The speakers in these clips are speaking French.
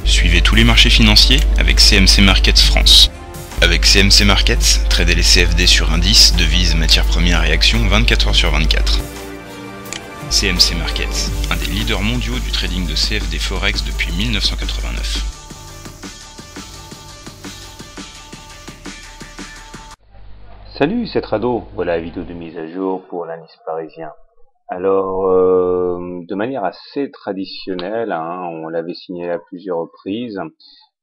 Suivez tous les marchés financiers avec CMC Markets France. Avec CMC Markets, tradez les CFD sur indices, devises, matières premières et actions 24 heures sur 24. CMC Markets, un des leaders mondiaux du trading de CFD Forex depuis 1989. Salut, c'est Trado. Voilà la vidéo de mise à jour pour l'indice parisien. Alors, de manière assez traditionnelle, on l'avait signalé à plusieurs reprises,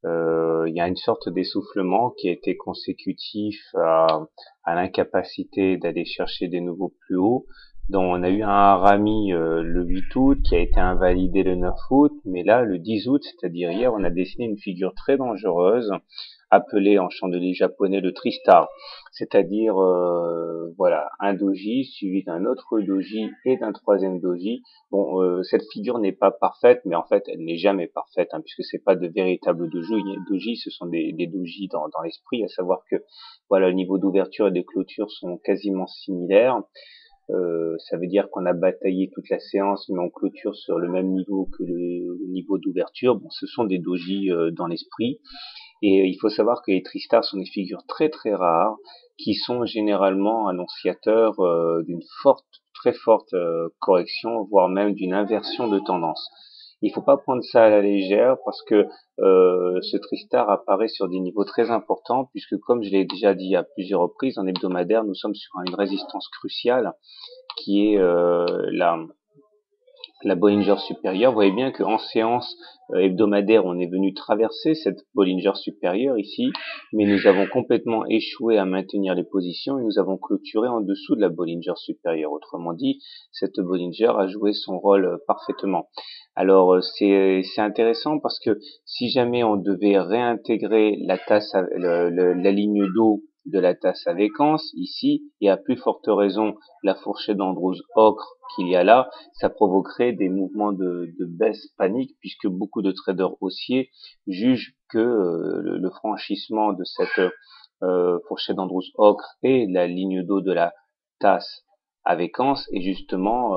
il y a une sorte d'essoufflement qui a été consécutif à l'incapacité d'aller chercher des nouveaux plus hauts. Donc on a eu un harami le 8 août qui a été invalidé le 9 août, mais là le 10 août, c'est-à-dire hier, on a dessiné une figure très dangereuse appelée en chandelier japonais le Tristar, c'est-à-dire voilà, un doji suivi d'un autre doji et d'un troisième doji. Bon, cette figure n'est pas parfaite, mais en fait elle n'est jamais parfaite, puisque c'est pas de véritables doji, ce sont des doji dans l'esprit, à savoir que voilà, le niveau d'ouverture et de clôture sont quasiment similaires. Ça veut dire qu'on a bataillé toute la séance, mais on clôture sur le même niveau que le niveau d'ouverture. Bon, ce sont des doji dans l'esprit. Et il faut savoir que les Tristars sont des figures très très rares, qui sont généralement annonciateurs d'une très forte correction, voire même d'une inversion de tendance. Il faut pas prendre ça à la légère, parce que ce Tristar apparaît sur des niveaux très importants, puisque comme je l'ai déjà dit à plusieurs reprises, en hebdomadaire, nous sommes sur une résistance cruciale, qui est la Bollinger supérieure. Vous voyez bien qu'en séance hebdomadaire, on est venu traverser cette Bollinger supérieure ici, mais nous avons complètement échoué à maintenir les positions et nous avons clôturé en dessous de la Bollinger supérieure. Autrement dit, cette Bollinger a joué son rôle parfaitement. Alors c'est intéressant, parce que si jamais on devait réintégrer la tasse, la ligne d'eau de la tasse à Vécance ici, et à plus forte raison la fourchette d'Andrews ocre qu'il y a là, ça provoquerait des mouvements de baisse panique, puisque beaucoup de traders haussiers jugent que le franchissement de cette fourchette d'Andrews ocre et la ligne d'eau de la tasse à Vécance est justement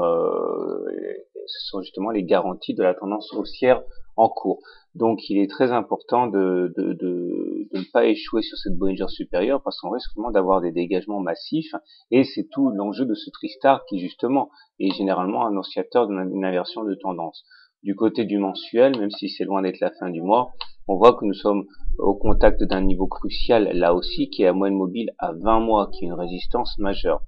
ce sont justement les garanties de la tendance haussière en cours. Donc il est très important de ne pas échouer sur cette Bollinger supérieure, parce qu'on risque vraiment d'avoir des dégagements massifs, et c'est tout l'enjeu de ce Tristar qui justement est généralement annonciateur d'une inversion de tendance. Du côté du mensuel, même si c'est loin d'être la fin du mois, on voit que nous sommes au contact d'un niveau crucial là aussi, qui est la moyenne mobile à 20 mois, qui est une résistance majeure.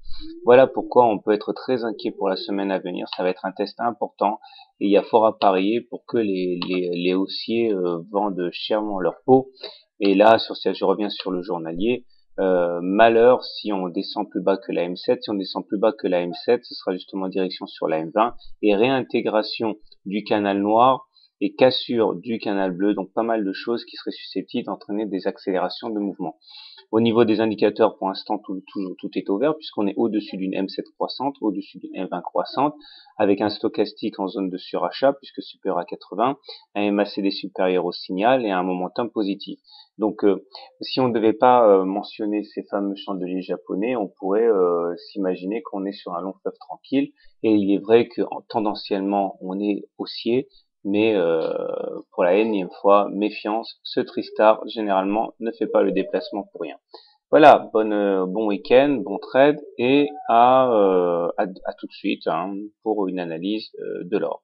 Voilà pourquoi on peut être très inquiet pour la semaine à venir. Ça va être un test important, et il y a fort à parier pour que les haussiers vendent chèrement leur peau. Et là, je reviens sur le journalier. Malheur si on descend plus bas que la M7. Si on descend plus bas que la M7, ce sera justement direction sur la M20 et réintégration du canal noir et cassure du canal bleu, donc pas mal de choses qui seraient susceptibles d'entraîner des accélérations de mouvement. Au niveau des indicateurs, pour l'instant, tout est au vert, puisqu'on est au-dessus d'une M7 croissante, au-dessus d'une M20 croissante, avec un stochastique en zone de surachat, puisque supérieur à 80, un MACD supérieur au signal et un momentum positif. Donc, si on ne devait pas mentionner ces fameux chandeliers japonais, on pourrait s'imaginer qu'on est sur un long fleuve tranquille, et il est vrai que tendanciellement, on est haussier, mais pour la énième fois, méfiance, ce Tristar généralement ne fait pas le déplacement pour rien. Voilà, bon week-end, bon trade, et à tout de suite pour une analyse de l'or.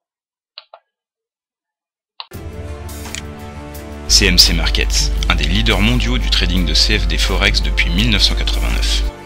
CMC Markets, un des leaders mondiaux du trading de CFD Forex depuis 1989.